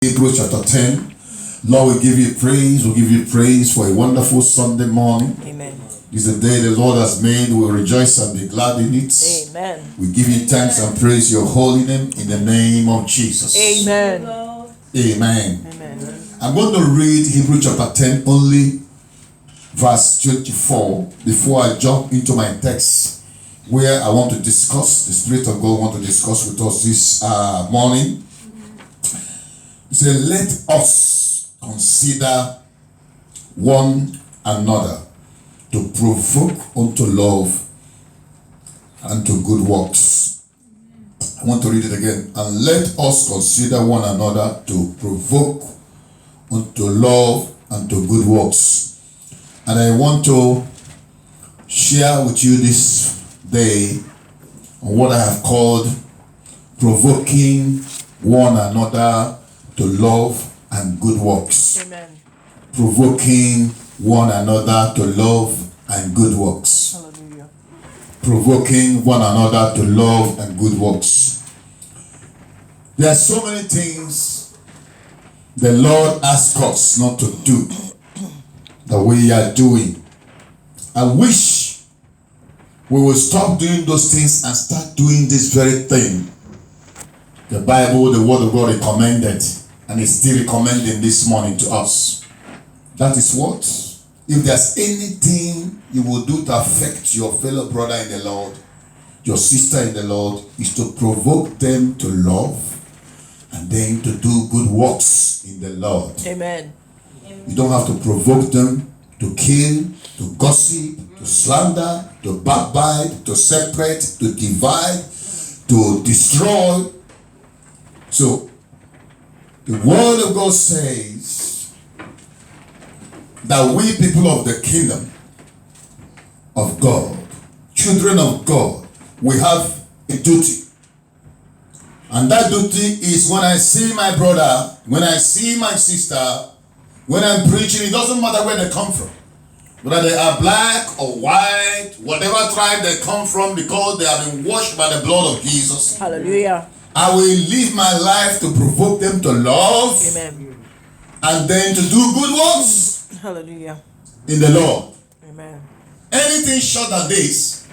Hebrews chapter 10. Lord, we give you praise. We give you praise for a wonderful Sunday morning. Amen. This is the day the Lord has made. We will rejoice and be glad in it. Amen. We give you thanks and praise your holy name in the name of Jesus. Amen. Amen. Amen. I'm going to read Hebrews chapter 10 only verse 24 before I jump into my text where I want to discuss, the Spirit of God want to discuss with us this morning. He said, let us consider one another to provoke unto love and to good works. I want to read it again. And let us consider one another to provoke unto love and to good works. And I want to share with you this day on what I have called provoking one another to love and good works. Amen. Provoking one another to love and good works. Hallelujah. Provoking one another to love and good works. There are so many things the Lord asks us not to do that we are doing. I wish we will stop doing those things and start doing this very thing the Bible, the Word of God recommended, and is still recommending this morning to us. That is what? If there's anything you will do to affect your fellow brother in the Lord, your sister in the Lord, is to provoke them to love and then to do good works in the Lord. Amen. You don't have to provoke them to kill, to gossip, to slander, to backbite, to separate, to divide, to destroy. So, the Word of God says that we people of the kingdom of God, children of God, we have a duty. And that duty is when I see my brother, when I see my sister, when I'm preaching, it doesn't matter where they come from. Whether they are black or white, whatever tribe they come from, because they have been washed by the blood of Jesus. Hallelujah. I will live my life to provoke them to love. Amen. And then to do good works. Hallelujah. In the Lord. Amen. Anything short than this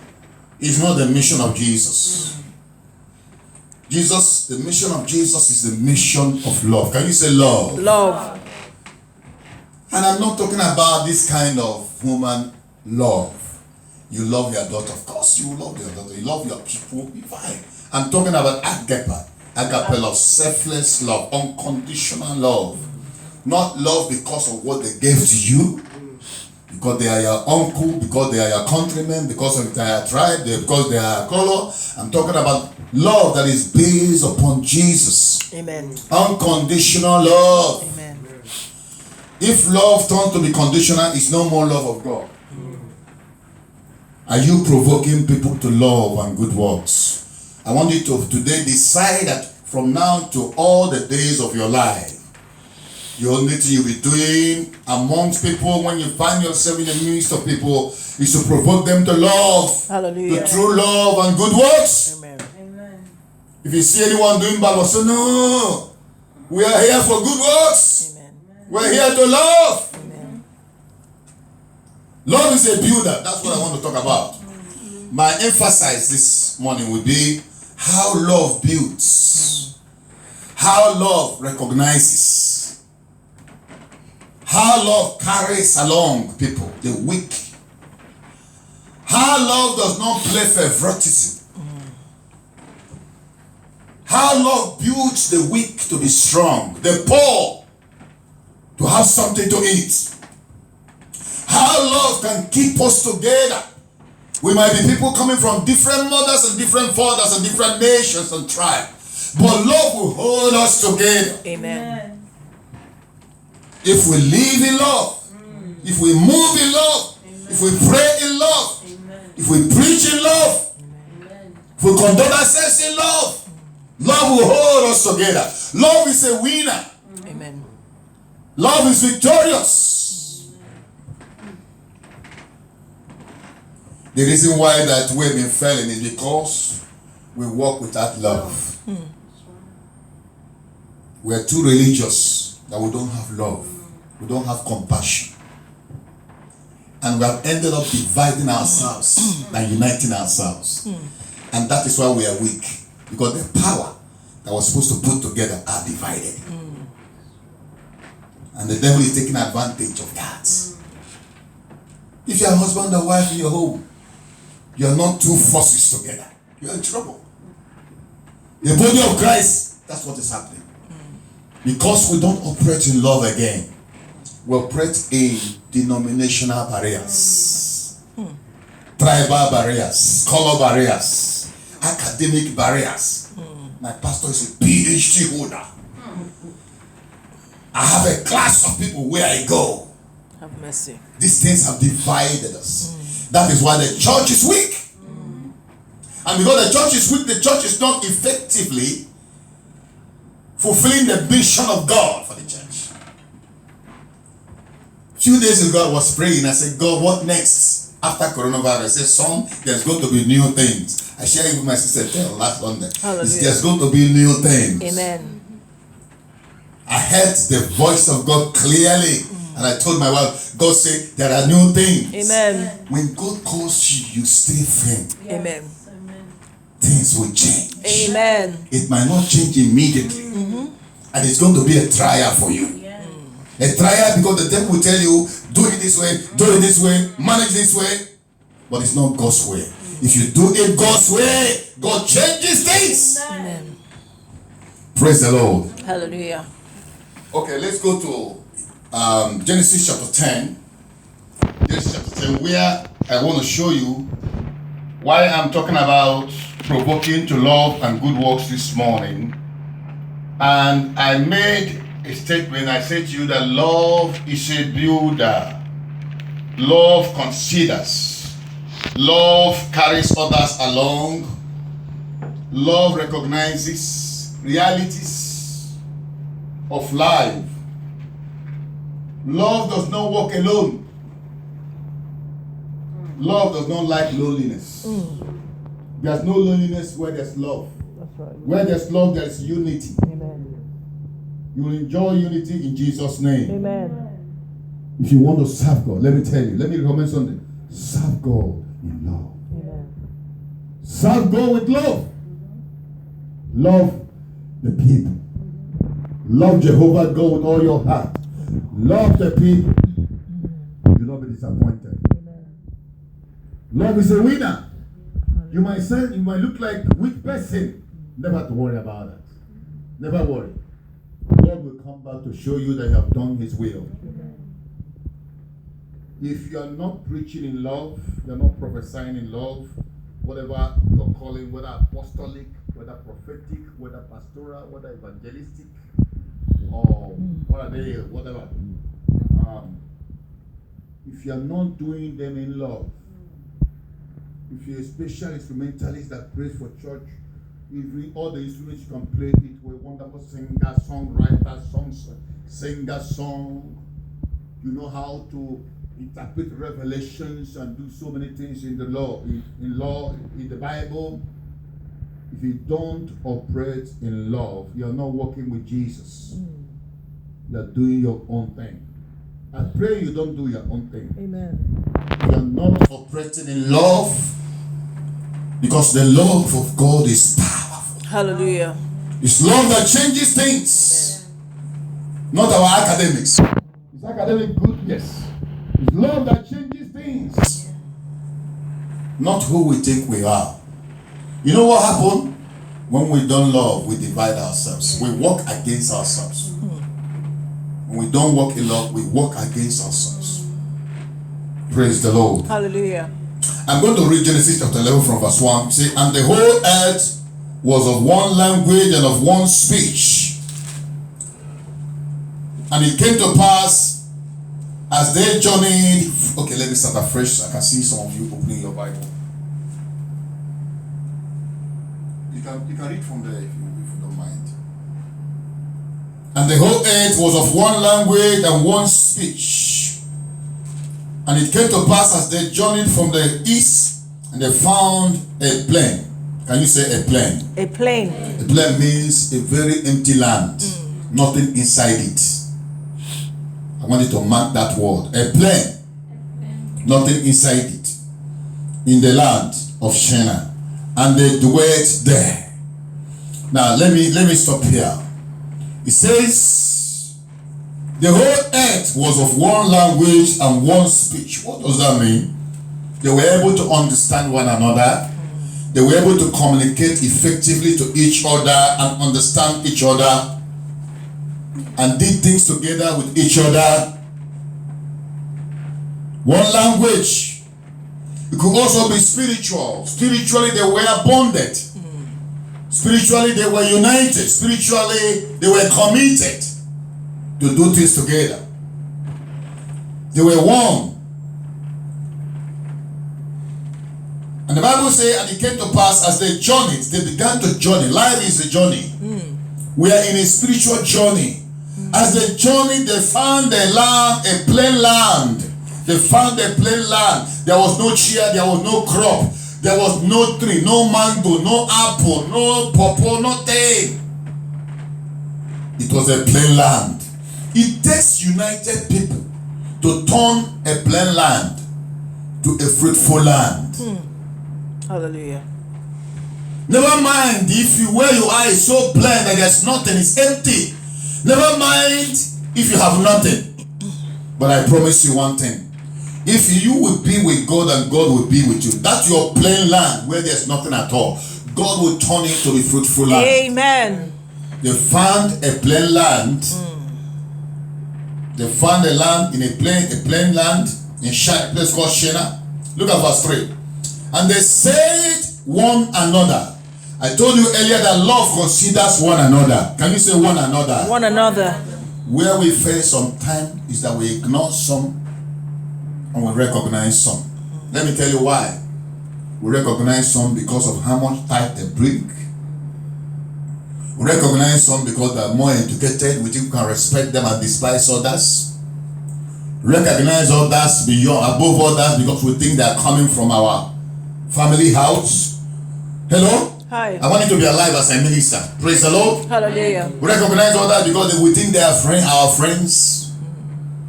is not the mission of Jesus. The mission of Jesus is the mission of love. Can you say love? Love. And I'm not talking about this kind of human love. You love your daughter. Of course you love your daughter. You love your people. Fine. I'm talking about agape. Agape love. Selfless love. Unconditional love. Not love because of what they gave to you. Because they are your uncle. Because they are your countrymen. Because of their tribe. Because they are color. I'm talking about love that is based upon Jesus. Amen. Unconditional love. Amen. If love turns to be conditional, it's no more love of God. Are you provoking people to love and good works? I want you to today decide that from now to all the days of your life, the only thing you'll be doing amongst people when you find yourself in the midst of people is to provoke them to love. Hallelujah. To true love and good works. Amen. Amen. If you see anyone doing bad, say no. We are here for good works. Amen. We're here to love. Amen. Love is a builder. That's what I want to talk about. My emphasis this morning will be how love builds, how love recognizes, how love carries along people, the weak, how love does not play favoritism, how love builds the weak to be strong, the poor to have something to eat. How love can keep us together. We might be people coming from different mothers and different fathers and different nations and tribes, but love will hold us together. Amen. If we live in love, if we move in love, if we pray in love, if we preach in love, if we conduct ourselves in love, love will hold us together. Love is a winner. Amen. Love is victorious. The reason why that we've been failing is because we walk without love. We're too religious that we don't have love. We don't have compassion. And we have ended up dividing ourselves and uniting ourselves. And that is why we are weak. Because the power that was supposed to put together are divided. And the devil is taking advantage of that. If you're a husband or wife in your home, you're not two forces together. You're in trouble. The body of Christ, that's what is happening. Because we don't operate in love again. We operate in denominational barriers. Tribal barriers, color barriers, academic barriers. My pastor is a PhD holder. I have a class of people where I go. Have mercy. These things have divided us. That is why the church is weak. And because the church is weak, the church is not effectively fulfilling the mission of God for the church. A few days ago, I was praying. I said, God, what next after coronavirus? I said, there's going to be new things. I shared it with my sister Tel last Sunday. There's going to be new things. Amen. I heard the voice of God clearly. And I told my wife, God said, there are new things. Amen. When God calls you, you stay firm. Yes. Amen. Things will change. Amen. It might not change immediately. And it's going to be a trial for you. A trial because the devil will tell you, do it this way, manage this way. But it's not God's way. If you do it God's way, God changes things. Amen. Praise the Lord. Hallelujah. Okay, let's go to Genesis chapter 10. Genesis chapter 10, where I want to show you why I'm talking about provoking to love and good works this morning. And I made a statement. I said to you that love is a builder. Love considers. Love carries others along. Love recognizes realities of life. Love does not walk alone. Love does not like loneliness. There's no loneliness where there's love. That's right. Where there's love, there's unity. Amen. You will enjoy unity in Jesus' name. Amen. If you want to serve God, let me tell you, let me recommend something. Serve God in love. Amen. Serve God with love. Love the people. Love Jehovah God with all your heart. Love the people. You will not be disappointed. Amen. Love is a winner. You might look like a weak person. Never have to worry about that. Never worry. God will come back to show you that you have done His will. If you are not preaching in love, you are not prophesying in love, whatever you're calling, whether apostolic, whether prophetic, whether pastoral, whether evangelistic, or what are they, whatever. If you are not doing them in love, if you're a special instrumentalist that prays for church, all the instruments you can play, it were wonderful singer, songwriter, singer, song. You know how to interpret revelations and do so many things in the law, in the Bible. If you don't operate in love, you're not working with Jesus. You're doing your own thing. I pray you don't do your own thing. Amen. You're not operating in love because the love of God is powerful. Hallelujah. It's love that changes things. Amen. Not our academics. Is academic good? Yes. It's love that changes things. Not who we think we are. You know what happened? When we don't love, we divide ourselves. We work against ourselves. When we don't walk in love, we work against ourselves. Praise the Lord. Hallelujah. I'm going to read Genesis chapter 11 from verse 1. Say, and the whole earth was of one language and of one speech. And it came to pass as they journeyed. Okay, let me start afresh. I can see some of you opening your Bible. You can read from there if you don't mind. And the whole earth was of one language and one speech. And it came to pass as they journeyed from the east, and they found a plain. Can you say a plain? A plain. A plain means a very empty land. nothing inside it. I want you to mark that word. A plain, nothing inside it. In the land of Shinar, and they dwelt there. Now let me stop here. It says the whole earth was of one language and one speech. What does that mean? They were able to understand one another. They were able to communicate effectively to each other and understand each other and did things together with each other. One language. It could also be spiritual. Spiritually, they were bonded. Spiritually, they were united. Spiritually, they were committed to do things together. They were one. And the Bible says, and it came to pass as they journeyed, they began to journey. Life is a journey. We are in a spiritual journey. As they journeyed, they found a land, a plain land. They found a plain land. There was no chair, there was no crop, there was no tree, no mango, no apple, no pawpaw, nothing. It was a plain land. It takes united people to turn a plain land to a fruitful land. Hallelujah. Never mind if where you are is so plain that there's nothing, it's empty. Never mind if you have nothing. But I promise you one thing. If you will be with God and God will be with you, that's your plain land where there's nothing at all. God will turn it to a fruitful land. Amen. They found a plain land. They found a land in a plain land in a place called Shinar. Look at verse 3. And they said one another. I told you earlier that love considers one another. Can you say one another? One another. Where we fail sometimes is that we ignore some and we recognize some. Let me tell you why. We recognize some because of how much tithe they bring. We recognize some because they are more educated. We think we can respect them and despise others. Recognize others above others because we think they are coming from our family house. Hello? Hi. I want you to be alive as a minister. Praise the Lord. Hallelujah. We recognize others because we think they are our friends.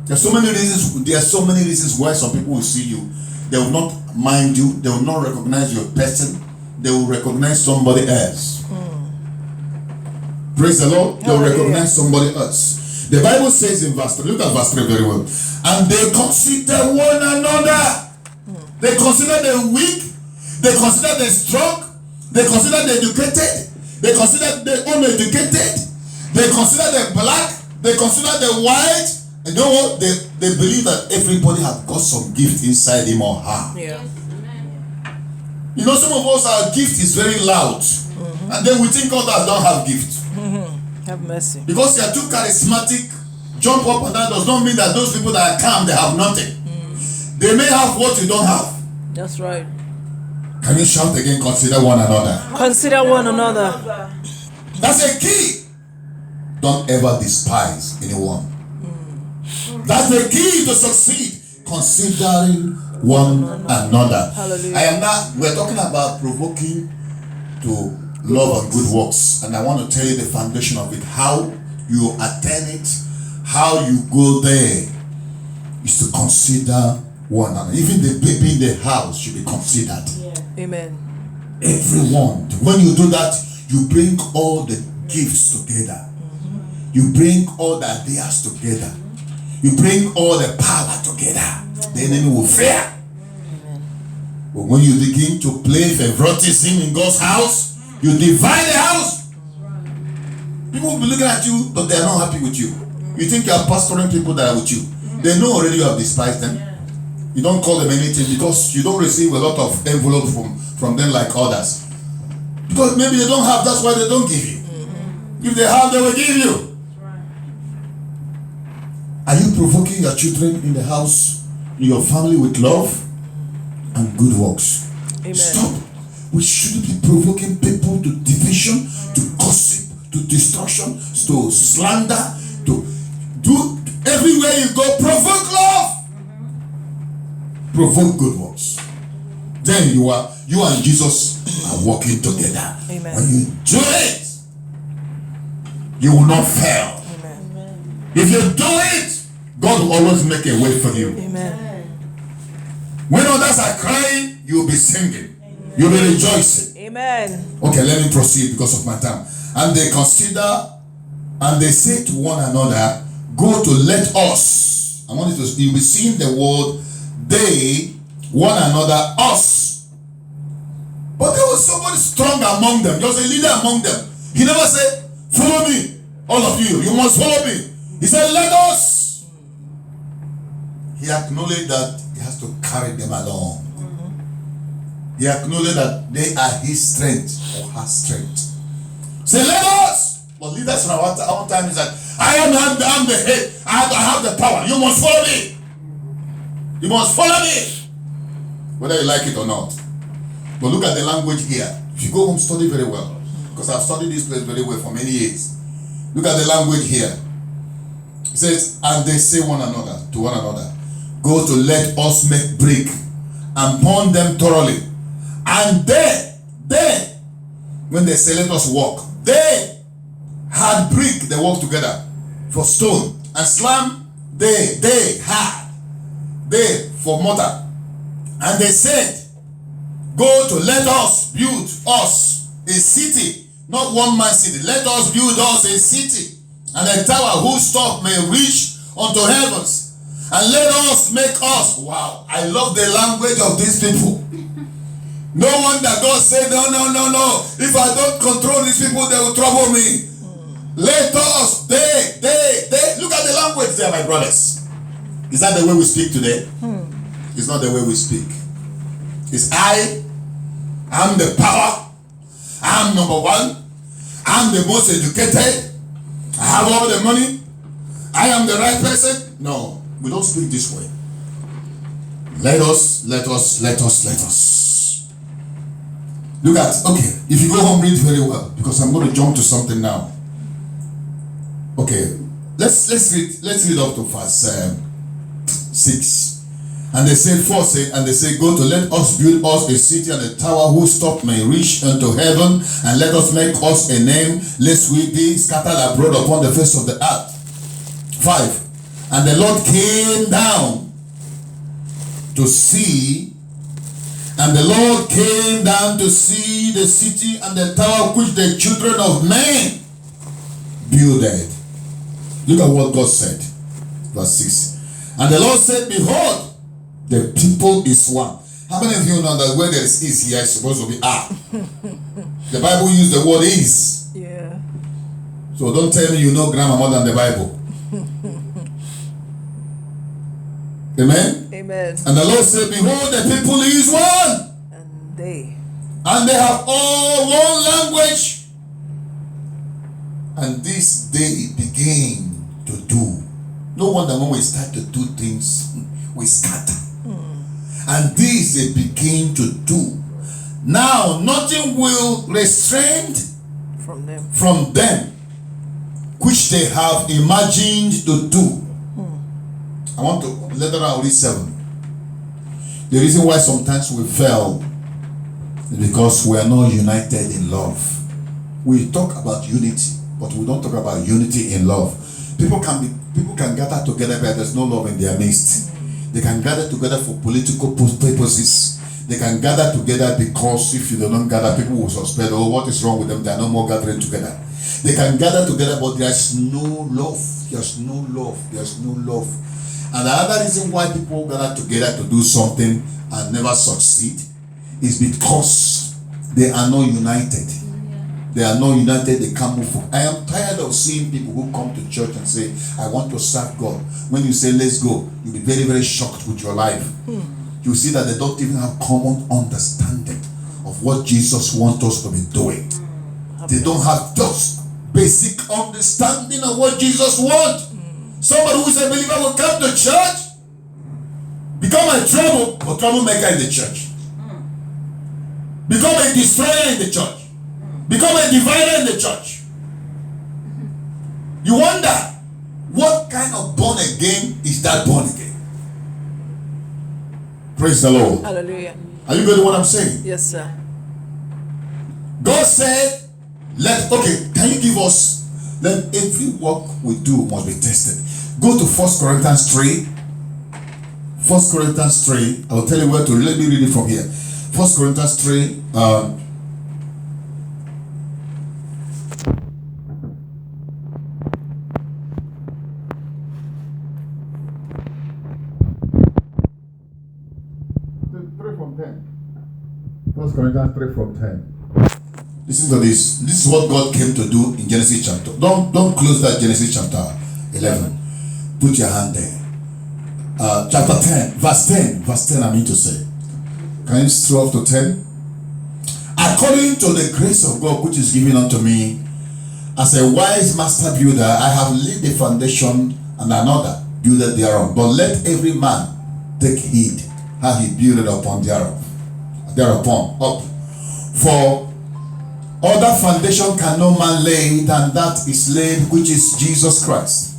There are so many reasons why some people will see you. They will not mind you. They will not recognize your person. They will recognize somebody else. Praise the Lord. They will recognize somebody else. The Bible says in verse 3, look at verse 3 very well. And they consider one another. They consider the weak. They consider the strong. They consider the educated. They consider the uneducated. They consider the black. They consider the white. And you know what? They believe that everybody has got some gift inside him or her. Yeah. You know, some of us, our gift is very loud. And then we think others don't have gift. Have mercy. Because they are too charismatic, jump up and down does not mean that those people that are calm, they have nothing. They may have what you don't have. That's right. Can you shout again? Consider one another. Consider one another. That's a key. Don't ever despise anyone. That's the key to succeed. Considering one another. Hallelujah. We're talking about provoking to love and good works. And I want to tell you the foundation of it. How you attain it, how you go there, is to consider one another. Even the baby in the house should be considered. Amen. Everyone. When you do that, you bring all the gifts together. You bring all the ideas together. You bring all the power together. The enemy will fear. But when you begin to play favoritism in God's house, you divide the house. People will be looking at you, but they are not happy with you. You think you are pastoring people that are with you. They know already you have despised them. You don't call them anything because you don't receive a lot of envelopes from them like others. Because maybe they don't have, that's why they don't give you. If they have, they will give you. Are you provoking your children in the house, in your family with love and good works? Amen. Stop. We shouldn't be provoking people to division, to gossip, to destruction, to slander, to do everywhere you go, provoke love. Provoke good works. Then you and Jesus are working together. Amen. When you do it, you will not fail. Amen. If you do it, God will always make a way for you. Amen. When others are crying, you'll be singing. You'll be rejoicing. Amen. Okay, let me proceed because of my time. And they consider and they say to one another, go to let us. I want you to, you'll be seeing the word they, one another, us. But there was somebody strong among them. There was a leader among them. He never said, follow me, all of you. You must follow me. He said, let us. He acknowledged that he has to carry them along. He acknowledged that they are his strength or her strength. Say, let us. But leaders in our time is that I'm the head. I have the power. You must follow me. You must follow me. Whether you like it or not. But look at the language here. If you go home, study very well. Because I've studied this place very well for many years. Look at the language here. It says, and they say one another to one another, go to let us make brick and burn them thoroughly. And they, when they say let us walk, they had brick, they walked together for stone, and slime they had, they for mortar. And they said, go to let us build us a city, not one man city. Let us build us a city, and a tower whose top may reach unto heavens. And let us make us. Wow, I love the language of these people. No wonder God said, no. If I don't control these people, they will trouble me. Let us, they. Look at the language there, my brothers. Is that the way we speak today? It's not the way we speak. It's I'm the power. I'm number one. I'm the most educated. I have all the money. I am the right person. No, we don't speak this way. Let us. Look at, okay, if you go home, read very well, because I'm going to jump to something now. Okay, let's read up to verse 6. And they say, go to let us build us a city and a tower whose top may reach unto heaven, and let us make us a name, lest we be scattered abroad upon the face of the earth. 5. And the Lord came down to see, and the Lord came down to see the city and the tower which the children of men builded. Look at what God said. Verse 6. And the Lord said, behold, the people is one. How many of you know that where there is here is supposed to be are? The Bible used the word is. Yeah. So don't tell me you know grammar more than the Bible. Amen? Amen. And the Lord said, behold, the people is one. And they have all one language. And this they begin to do. No wonder when we start to do things, we scatter. And this they begin to do. Now nothing will restrain from them which they have imagined to do. I want to later on read 7. The reason why sometimes we fail is because we are not united in love. We talk about unity, but we don't talk about unity in love. People can gather together, but there's no love in their midst. They can gather together for political purposes. They can gather together because if you don't gather, people will suspect, oh, what is wrong with them? They are no more gathering together. They can gather together, but there's no love. There's no love. There's no love. And the other reason why people gather together to do something and never succeed is because they are not united. They are not united, they can't move forward. I am tired of seeing people who come to church and say, I want to serve God. When you say, let's go, you'll be very, very shocked with your life. You see that they don't even have common understanding of what Jesus wants us to be doing. They don't have just basic understanding of what Jesus wants. Somebody who is a believer will come to church, become a troublemaker in the church, become a destroyer in the church, become a divider in the church. You wonder, what kind of born again is that born again? Praise the Lord. Hallelujah. Are you getting what I'm saying? Yes, sir. God said, can you give us then every work we do must be tested. Go to 1 Corinthians 3. 1 Corinthians 3. I will tell you where to. Let me read it from here. 1 Corinthians 3. From 10. 1 Corinthians 3 from 10. Listen to this. This is what God came to do in Genesis chapter. Don't close that Genesis chapter 11. Put your hand there. Chapter 10, verse 10. Verse 10, I mean to say. Can you scroll up to 10? According to the grace of God which is given unto me, as a wise master builder, I have laid the foundation and another builded thereon. But let every man take heed how he builded upon thereupon up. For other foundation can no man lay than that is laid, which is Jesus Christ.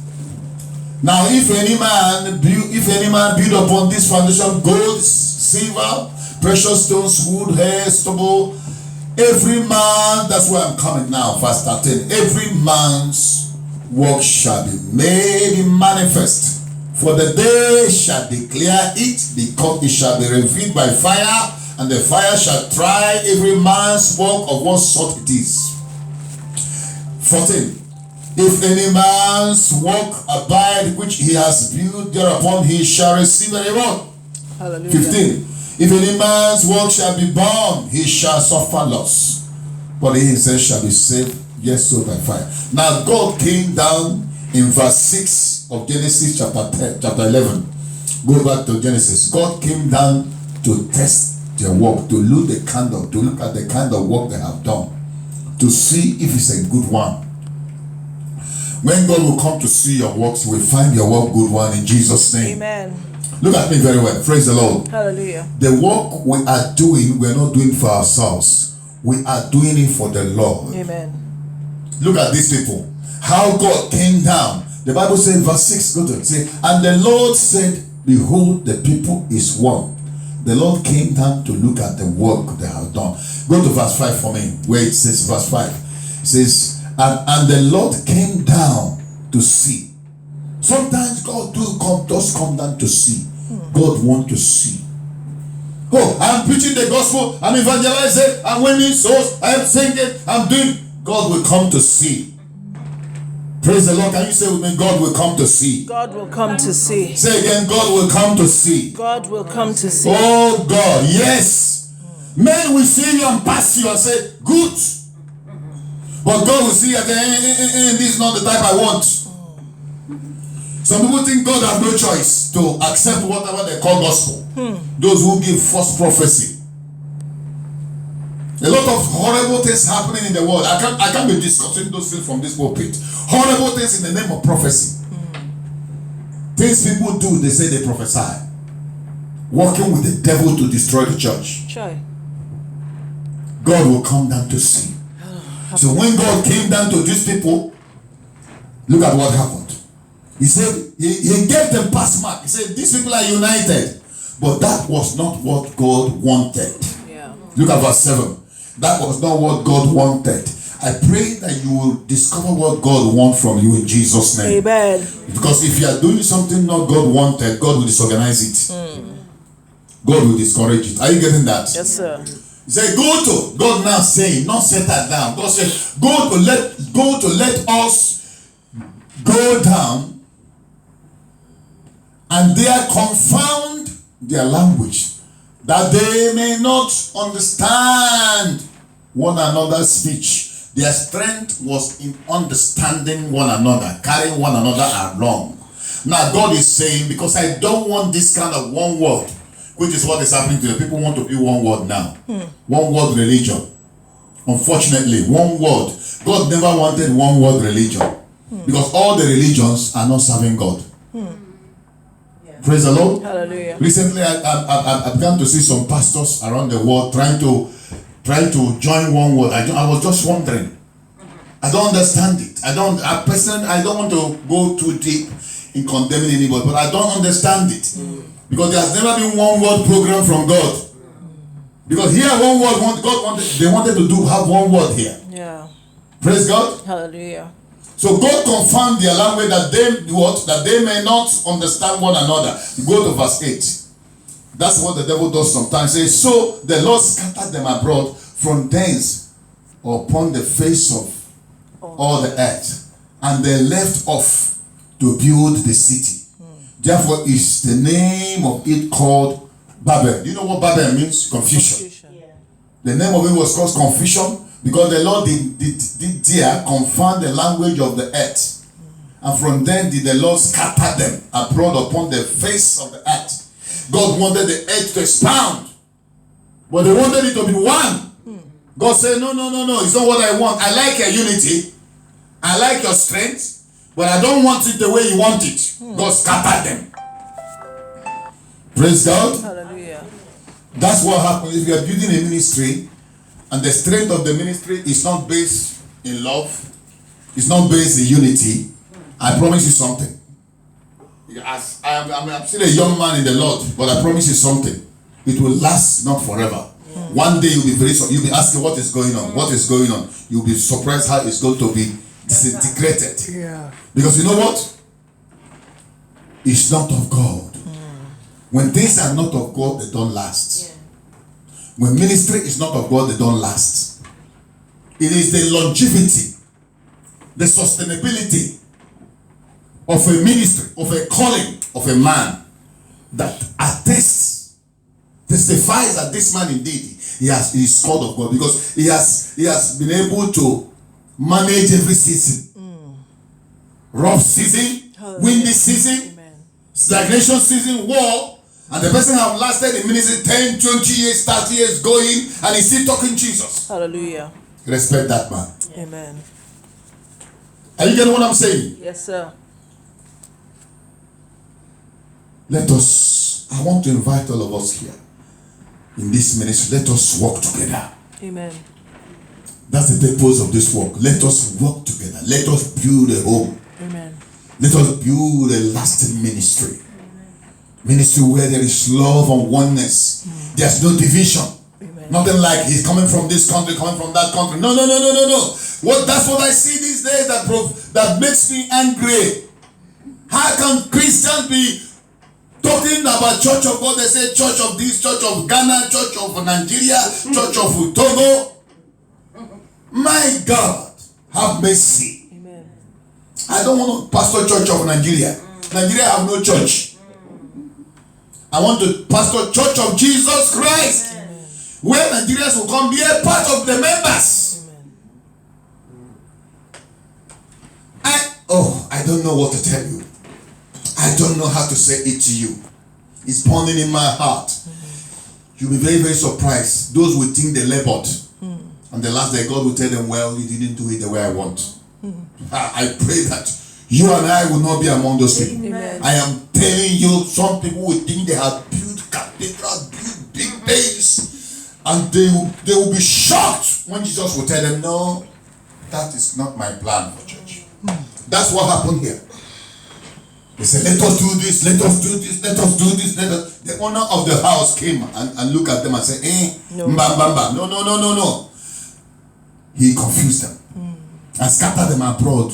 Now if any man build upon this foundation gold, silver, precious stones, wood, hay, stubble, every man, that's where I'm coming now, verse 13, every man's work shall be made manifest. For the day shall declare it, because it shall be revealed by fire, and the fire shall try every man's work of what sort it is. 14. If any man's work abide which he has built thereupon, he shall receive a reward. Hallelujah. 15. If any man's work shall be burned, he shall suffer loss, but he himself shall be saved, yes, so by fire. Now God came down in verse 6 of Genesis chapter 11. Go back to Genesis. God came down to test their work, to look at the kind of work they have done, to see if it's a good one. When God will come to see your works, we find your work good one in Jesus' name. Amen. Look at me very well. Praise the Lord. Hallelujah. The work we are doing, we're not doing for ourselves. We are doing it for the Lord. Amen. Look at these people. How God came down. The Bible says, verse 6, go to it. Say, and the Lord said, behold, the people is one. The Lord came down to look at the work they have done. Go to verse 5 for me, where it says, verse 5. It says, and the Lord came down to see. Sometimes God does come down to see. God wants to see. Oh, I'm preaching the gospel, I'm evangelizing, I'm winning souls, I'm singing, I'm doing. God will come to see. Praise the Lord. Can you say with me, God will come to see? God will come to see. Say again, God will come to see. God will come to see. Oh God, yes. Men will see you and pass you and say, good. But God will see you and say, this is not the type I want. Some people think God has no choice to accept whatever they call gospel. Those who give false prophecy. A lot of horrible things happening in the world. I can't be discussing those things from this pulpit. Horrible things in the name of prophecy. Things people do, they say they prophesy. Working with the devil to destroy the church. Try. God will come down to see. So when God came down to these people, look at what happened. He said, he gave them pass mark. He said, these people are united. But that was not what God wanted. Yeah. Look at verse 7. That was not what God wanted. I pray that you will discover what God wants from you in Jesus' name. Amen. Because if you are doing something not God wanted, God will disorganize it. God will discourage it. Are you getting that? Yes, sir. He said, go to, God now saying, not set that down. God said, go to let us go down and there confound their language, that they may not understand one another's speech. Their strength was in understanding one another, carrying one another along. Now God is saying, because I don't want this kind of one word, which is what is happening today. People want to be one word now. One word religion. Unfortunately, one word. God never wanted one word religion. Because all the religions are not serving God. Praise the Lord. Hallelujah. Recently, I began to see some pastors around the world trying to join one word. I was just wondering. I don't understand it. I don't want to go too deep in condemning anybody, but I don't understand it. Because there has never been one word program from God. Because here one word, they wanted to have one word here. Yeah. Praise God. Hallelujah. So God confirmed their language that they what? That they may not understand one another. You go to verse 8. That's what the devil does sometimes. Say, so the Lord scattered them abroad from thence upon the face of all the earth, and they left off to build the city. Therefore is the name of it called Babel. Do you know what Babel means? Confusion. The name of it was called confusion because the Lord did there confound the language of the earth. And from then did the Lord scatter them abroad upon the face of the earth. God wanted the earth to expound, but they wanted it to be one. God said, no, it's not what I want. I like your unity. I like your strength, but I don't want it the way you want it. God scattered them. Praise God. Hallelujah. That's what happens if you are building a ministry and the strength of the ministry is not based in love, it's not based in unity. I promise you something. As I'm still a young man in the Lord, but I promise you something. It will last not forever. One day you'll be asking what is going on. What is going on? You'll be surprised how it's going to be disintegrated. Yeah. Because you know what? It's not of God. When things are not of God, they don't last. When ministry is not of God, they don't last. It is the longevity, the sustainability of a ministry, of a calling, of a man that testifies that this man indeed he is called of God, because he has been able to manage every season. Rough season, windy season, stagnation season, war, and the person have lasted in ministry 10, 20 years, 30 years going, and he's still talking Jesus. Hallelujah. Respect that man. Amen. Are you getting what I'm saying? Yes, sir. I want to invite all of us here in this ministry. Let us work together. Amen. That's the purpose of this work. Let us work together. Let us build a home. Amen. Let us build a lasting ministry. Ministry where there is love and oneness. There's no division. Amen. Nothing like he's coming from this country, coming from that country. No. That's what I see these days that makes me angry. How can Christians be talking about Church of God? They say Church of this, Church of Ghana, Church of Nigeria, Church of Togo. My God, have mercy. Amen. I don't want to pastor Church of Nigeria. Nigeria have no church. I want to pastor Church of Jesus Christ. Amen. Where Nigerians will come be a part of the members. Amen. I don't know what to tell you. I don't know how to say it to you. It's pounding in my heart. You'll be very, very surprised. Those who think they labored. And the last day God will tell them, well, you didn't do it the way I want. I pray that you and I will not be among those people. Amen. I am telling you, some people will think they have built cathedrals, built big days, and they will be shocked when Jesus will tell them, no, that is not my plan for church. That's what happened here. They said, let us do this, let us do this, let us do this, let us. The owner of the house came and looked at them and said, no. No. He confused them and scattered them abroad.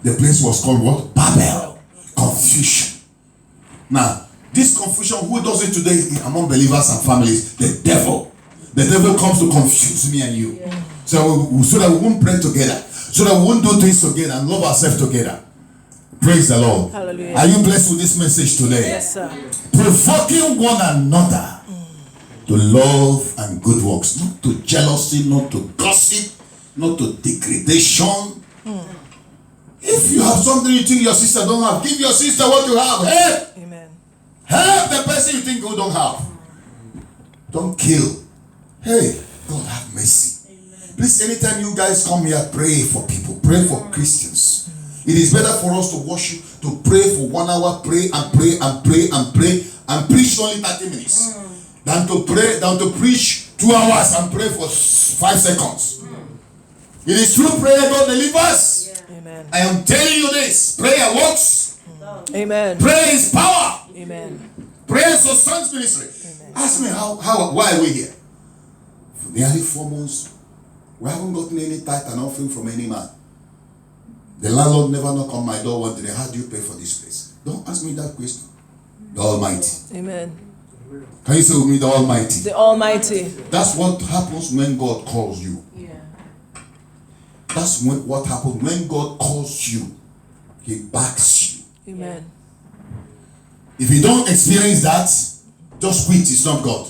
The place was called what? Babel. Confusion. Now, this confusion, who does it today among believers and families? The devil. The devil comes to confuse me and you. So that we won't pray together. So that we won't do things together and love ourselves together. Praise the Lord. Hallelujah. Are you blessed with this message today? Yes, sir. Provoking one another to love and good works, not to jealousy, not to gossip, not to degradation. If you have something you think your sister don't have, give your sister what you have. Help. Amen. Help the person you think you don't have. Don't kill. Hey, God have mercy. Amen. Please, anytime you guys come here, pray for people. Pray for Christians. It is better for us to worship, to pray for 1 hour, pray and pray and pray and pray and preach only 30 minutes. Than to preach 2 hours and pray for 5 seconds. It is true prayer God delivers. Amen. I am telling you this. Prayer works. Amen. Prayer is power. Amen. Prayer sustains ministry. Amen. Ask me why are we here? For nearly 4 months, we haven't gotten any tithe and offering from any man. The landlord never knocked on my door one day. How do you pay for this place? Don't ask me that question. The Almighty. Amen. Can you say with me, the Almighty? The Almighty. That's what happens when God calls you. That's what happens when God calls you. He backs you. Amen. If you don't experience that, just quit. It's not God.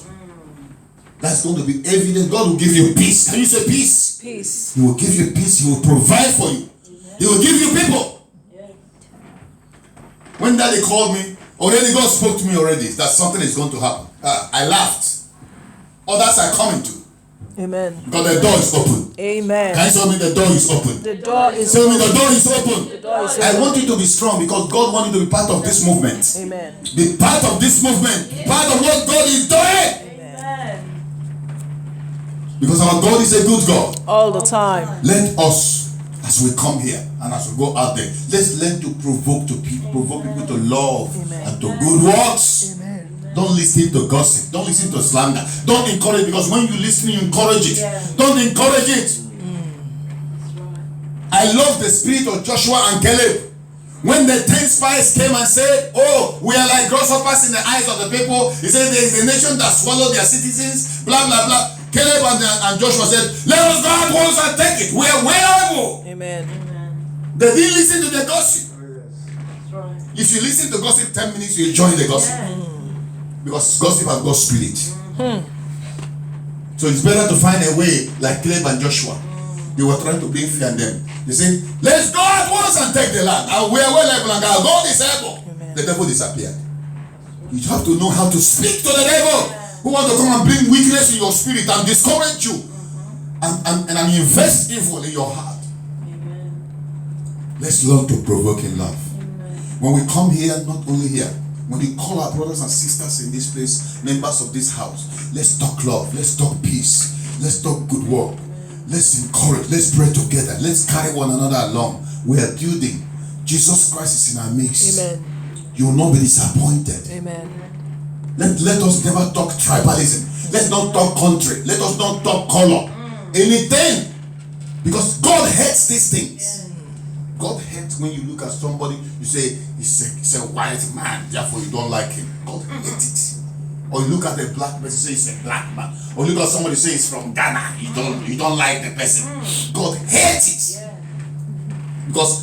That's going to be evident. God will give you peace. Can you say peace? Peace. He will give you peace. He will provide for you. He will give you people. When Daddy called me, already God spoke to me already that something is going to happen. I laughed. Others are coming to. Amen. Because the door is open. Amen. Can you tell me the door is open? The door is Tell me open. the door is open. The door is I open. want you to be strong because God wants you to be part of this movement. Amen. Be part of this movement. Part of what God is doing. Because our God is a good God. All the time. Let us, as we come here and as we go out there, let's learn to provoke people to love and to good works. Amen. Don't listen to gossip. Don't listen to slander. Don't encourage, because when you listen, you encourage it. Don't encourage it. I love the spirit of Joshua and Caleb. When the 10 spies came and said, "Oh, we are like grasshoppers in the eyes of the people," he said, "There is a nation that swallowed their citizens." Blah blah blah. Caleb and Joshua said, "Let us go at once and take it. We are well able." Amen. They didn't listen to the gossip. If you listen to gossip 10 minutes, you join the gossip. Because gossip has God's spirit. So it's better to find a way like Caleb and Joshua. They were trying to bring fear in them. They say, "Let's go at once and take the land. And we are well able and our God is able." Amen. The devil disappeared. You have to know how to speak to the devil who want to come and bring weakness in your spirit and discourage you and invest evil in your heart. Let's learn to provoke in love. When we come here, not only here, when we call our brothers and sisters in this place, members of this house, let's talk love, let's talk peace, let's talk good work, let's encourage, let's pray together, let's carry one another along. We are building. Jesus Christ is in our midst. Amen. You will not be disappointed. Amen. Let us never talk tribalism. Let's not talk country. Let us not talk color. Anything. Because God hates these things. God hates when you look at somebody, you say, he's a white man, therefore you don't like him. God hates it. Or you look at a black person, say he's a black man. Or look at somebody, say he's from Ghana, you don't like the person. God hates it. Because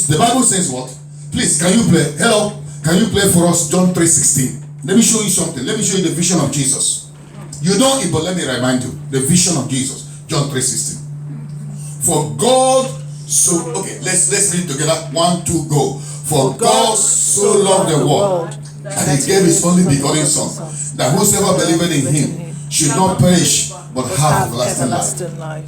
the Bible says what? Please, can you play? Hello? Can you play for us John 3:16? Let me show you something. Let me show you the vision of Jesus. You know it, but let me remind you. The vision of Jesus. John 3:16. For God so, okay, let's read together. 1, 2, go. For God so loved the world that he gave his only begotten Son, that whosoever believeth in him should not perish but have everlasting life.